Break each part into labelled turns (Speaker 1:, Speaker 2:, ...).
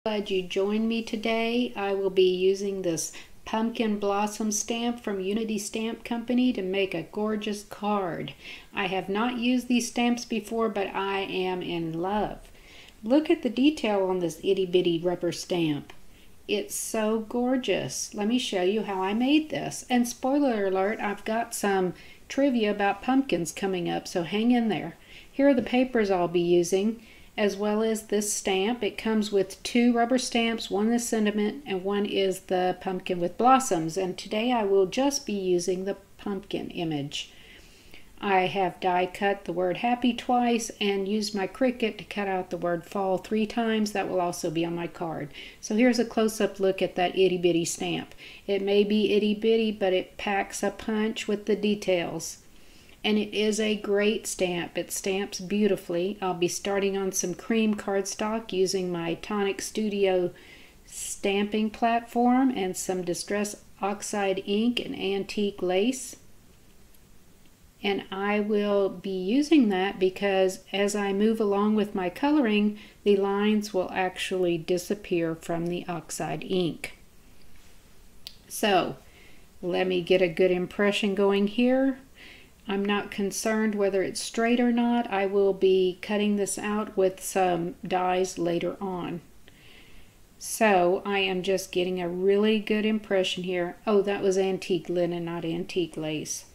Speaker 1: Glad you joined me today. I will be using this pumpkin blossom stamp from Unity Stamp Company to make a gorgeous card. I have not used these stamps before, but I am in love. Look at the detail on this itty bitty rubber stamp. It's so gorgeous. Let me show you how I made this. And spoiler alert, I've got some trivia about pumpkins coming up, so hang in there. Here are the papers I'll be using, as well as this stamp. It comes with two rubber stamps. One is sentiment and one is the pumpkin with blossoms. And today I will just be using the pumpkin image. I have die cut the word happy twice and used my Cricut to cut out the word fall 3 times. That will also be on my card. So here's a close-up look at that itty bitty stamp. It may be itty bitty, but it packs a punch with the details. And it is a great stamp. It stamps beautifully. I'll be starting on some cream cardstock using my Tonic Studio stamping platform and some Distress Oxide ink and antique lace. And I will be using that because as I move along with my coloring, the lines will actually disappear from the oxide ink. So let me get a good impression going here. I'm not concerned whether it's straight or not. I will be cutting this out with some dies later on. So I am just getting a really good impression here. Oh, that was antique linen, not antique lace.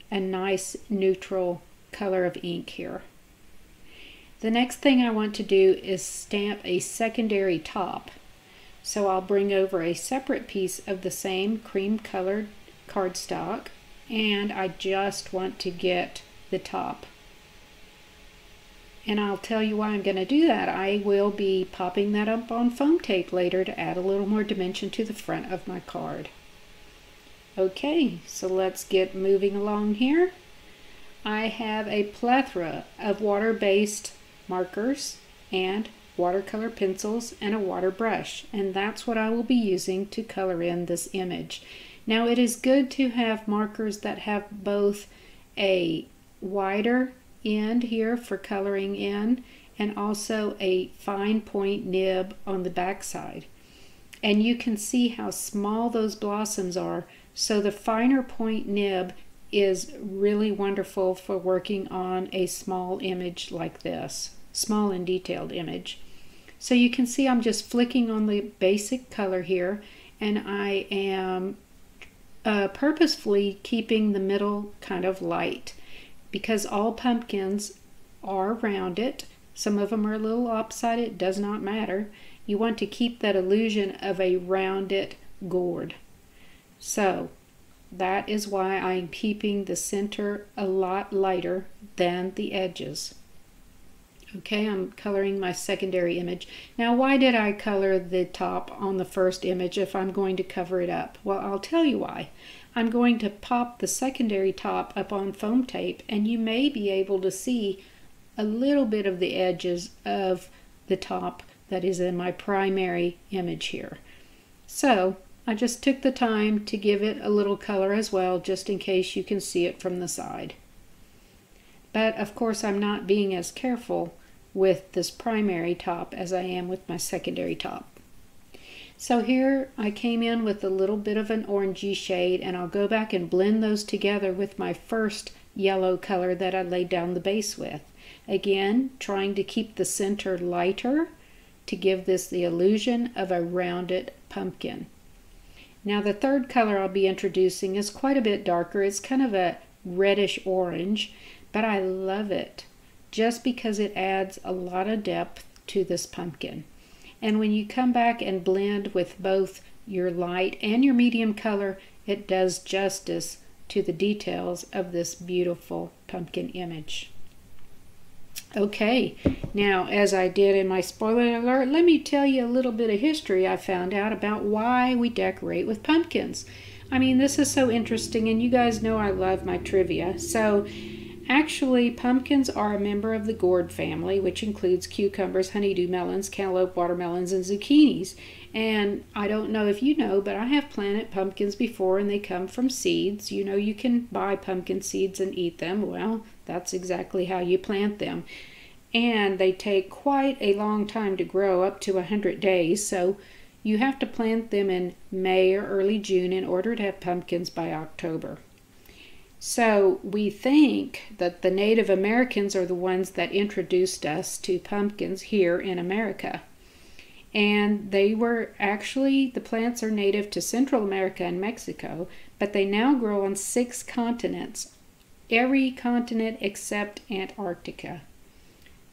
Speaker 1: A nice neutral color of ink here. The next thing I want to do is stamp a secondary top. So I'll bring over a separate piece of the same cream colored cardstock, and I just want to get the top. And I'll tell you why I'm going to do that. I will be popping that up on foam tape later to add a little more dimension to the front of my card. Okay, so let's get moving along here. I have a plethora of water-based markers and watercolor pencils and a water brush, and that's what I will be using to color in this image. Now it is good to have markers that have both a wider end here for coloring in and also a fine point nib on the back side. And you can see how small those blossoms are, so the finer point nib is really wonderful for working on a small image like this, small and detailed image. So you can see I'm just flicking on the basic color here, and I am purposefully keeping the middle kind of light because all pumpkins are rounded. Some of them are a little lopsided. It does not matter. You want to keep that illusion of a rounded gourd. So that is why I'm keeping the center a lot lighter than the edges. Okay, I'm coloring my secondary image. Now, why did I color the top on the first image if I'm going to cover it up? Well, I'll tell you why. I'm going to pop the secondary top up on foam tape, and you may be able to see a little bit of the edges of the top that is in my primary image here. So I just took the time to give it a little color as well, just in case you can see it from the side. But of course I'm not being as careful with this primary top as I am with my secondary top. So here I came in with a little bit of an orangey shade, and I'll go back and blend those together with my first yellow color that I laid down the base with. Again, trying to keep the center lighter to give this the illusion of a rounded pumpkin. Now the third color I'll be introducing is quite a bit darker. It's kind of a reddish orange, but I love it just because it adds a lot of depth to this pumpkin. And when you come back and blend with both your light and your medium color, it does justice to the details of this beautiful pumpkin image. Okay, now as I did in my spoiler alert, let me tell you a little bit of history I found out about why we decorate with pumpkins. I mean, this is so interesting, and you guys know I love my trivia. So actually, pumpkins are a member of the gourd family, which includes cucumbers, honeydew melons, cantaloupe, watermelons, and zucchinis. And I don't know if you know, but I have planted pumpkins before, and they come from seeds. You know, you can buy pumpkin seeds and eat them. Well, that's exactly how you plant them. and they take quite a long time to grow, up to 100 days, so you have to plant them in May or early June in order to have pumpkins by October. So we think that the Native Americans are the ones that introduced us to pumpkins here in America. And they were actually, the plants are native to Central America and Mexico, but they now grow on 6 continents, every continent except Antarctica.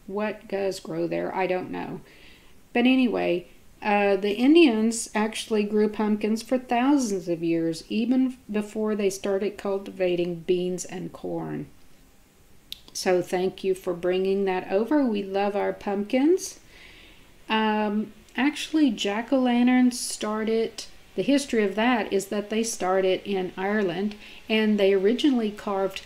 Speaker 1: What does grow there? I don't know. But anyway, the Indians actually grew pumpkins for thousands of years, even before they started cultivating beans and corn. So thank you for bringing that over. We love our pumpkins. Actually, jack-o'-lanterns started, the history of that is that they started in Ireland, and they originally carved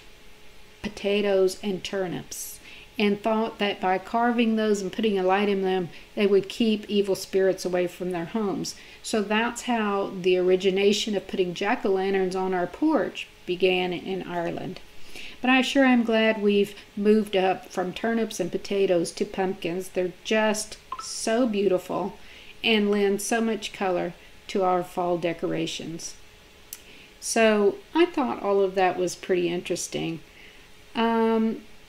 Speaker 1: potatoes and turnips, and thought that by carving those and putting a light in them, they would keep evil spirits away from their homes. So that's how the origination of putting jack-o'-lanterns on our porch began in Ireland. But I sure am glad we've moved up from turnips and potatoes to pumpkins. They're just so beautiful and lend so much color to our fall decorations. So I thought all of that was pretty interesting.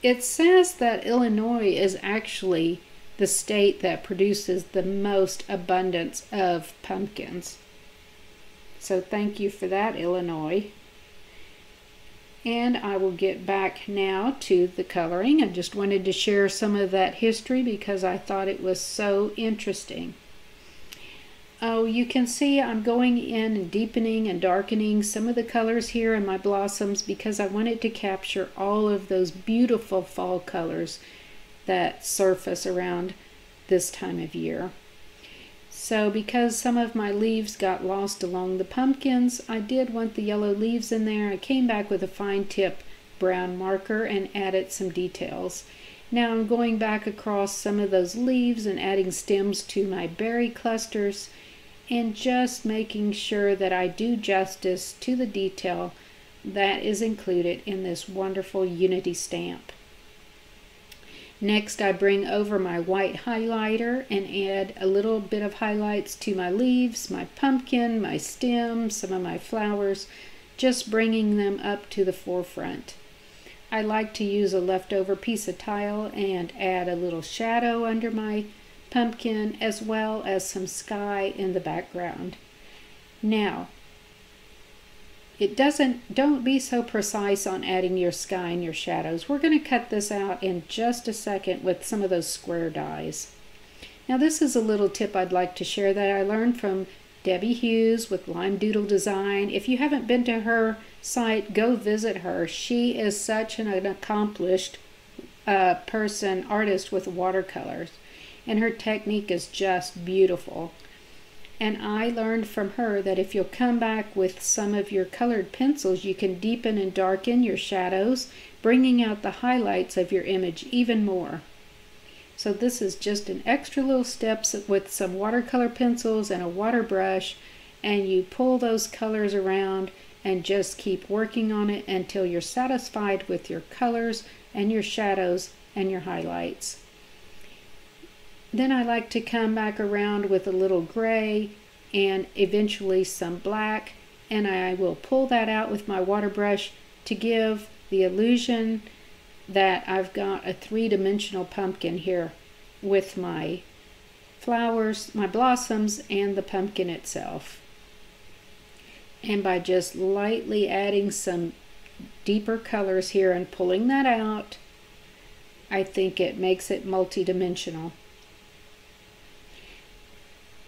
Speaker 1: It says that Illinois is actually the state that produces the most abundance of pumpkins. So thank you for that, Illinois. And I will get back now to the coloring. I just wanted to share some of that history because I thought it was so interesting. Oh, you can see I'm going in and deepening and darkening some of the colors here in my blossoms because I wanted to capture all of those beautiful fall colors that surface around this time of year. So because some of my leaves got lost along the pumpkins, I did want the yellow leaves in there. I came back with a fine tip brown marker and added some details. Now I'm going back across some of those leaves and adding stems to my berry clusters and just making sure that I do justice to the detail that is included in this wonderful Unity stamp. Next, I bring over my white highlighter and add a little bit of highlights to my leaves, my pumpkin, my stem, some of my flowers, just bringing them up to the forefront. I like to use a leftover piece of tile and add a little shadow under my pumpkin as well as some sky in the background. Now, don't be so precise on adding your sky and your shadows. We're going to cut this out in just a second with some of those square dies. Now this is a little tip I'd like to share that I learned from Debbie Hughes with Lime Doodle Design. If you haven't been to her site, go visit her. She is such an accomplished artist with watercolors, and her technique is just beautiful. And I learned from her that if you'll come back with some of your colored pencils, you can deepen and darken your shadows, bringing out the highlights of your image even more. So this is just an extra little steps with some watercolor pencils and a water brush, and you pull those colors around and just keep working on it until you're satisfied with your colors and your shadows and your highlights. Then I like to come back around with a little gray and eventually some black, and I will pull that out with my water brush to give the illusion that I've got a three-dimensional pumpkin here with my flowers, my blossoms, and the pumpkin itself. And by just lightly adding some deeper colors here and pulling that out, I think it makes it multi-dimensional.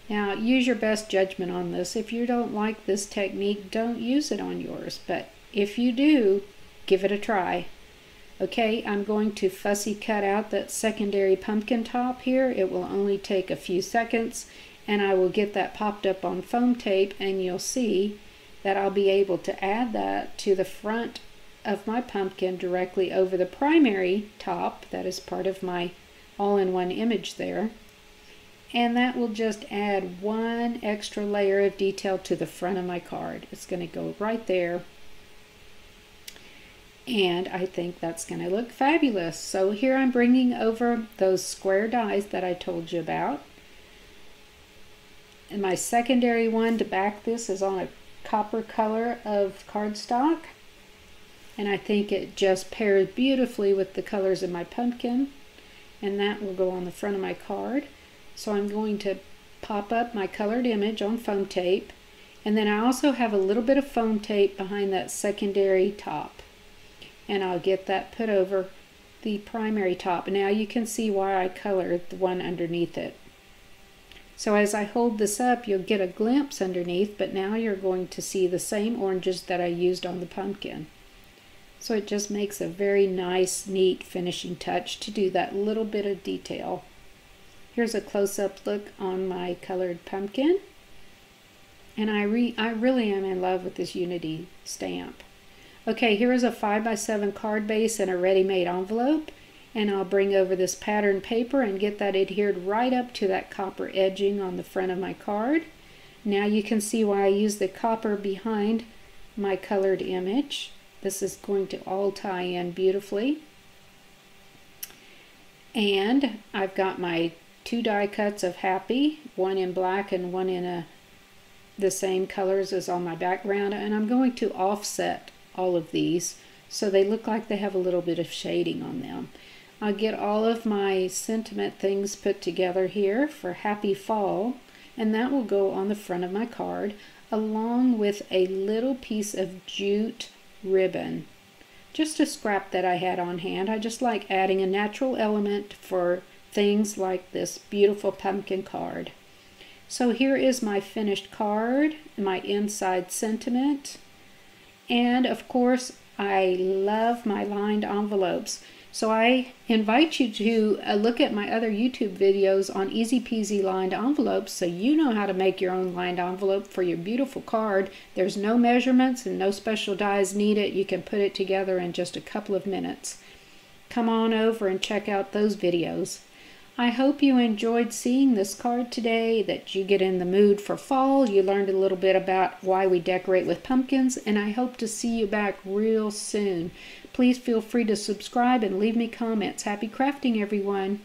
Speaker 1: Now, use your best judgment on this. If you don't like this technique, don't use it on yours. But if you do, give it a try. Okay, I'm going to fussy cut out that secondary pumpkin top here. It will only take a few seconds, and I will get that popped up on foam tape, and you'll see that I'll be able to add that to the front of my pumpkin directly over the primary top. That is part of my all-in-one image there. And that will just add one extra layer of detail to the front of my card. It's going to go right there. And I think that's going to look fabulous. So here I'm bringing over those square dies that I told you about. And my secondary one to back this is on a copper color of cardstock. And I think it just pairs beautifully with the colors of my pumpkin. And that will go on the front of my card. So I'm going to pop up my colored image on foam tape. And then I also have a little bit of foam tape behind that secondary top. And I'll get that put over the primary top. Now you can see why I colored the one underneath it. So as I hold this up, you'll get a glimpse underneath, but now you're going to see the same oranges that I used on the pumpkin. So it just makes a very nice, neat finishing touch to do that little bit of detail. Here's a close-up look on my colored pumpkin. And I really am in love with this Unity stamp. Okay, here is a 5x7 card base and a ready-made envelope. And I'll bring over this pattern paper and get that adhered right up to that copper edging on the front of my card. Now you can see why I use the copper behind my colored image. This is going to all tie in beautifully. And I've got my 2 die cuts of Happy, one in black and one in the same colors as on my background. And I'm going to offset all of these so they look like they have a little bit of shading on them. I'll get all of my sentiment things put together here for Happy Fall, and that will go on the front of my card along with a little piece of jute ribbon. Just a scrap that I had on hand. I just like adding a natural element for things like this beautiful pumpkin card. So here is my finished card, my inside sentiment, and of course I love my lined envelopes. So I invite you to look at my other YouTube videos on easy peasy lined envelopes so you know how to make your own lined envelope for your beautiful card. There's no measurements and no special dies needed. You can put it together in just a couple of minutes. Come on over and check out those videos. I hope you enjoyed seeing this card today, that you get in the mood for fall. You learned a little bit about why we decorate with pumpkins, and I hope to see you back real soon. Please feel free to subscribe and leave me comments. Happy crafting, everyone!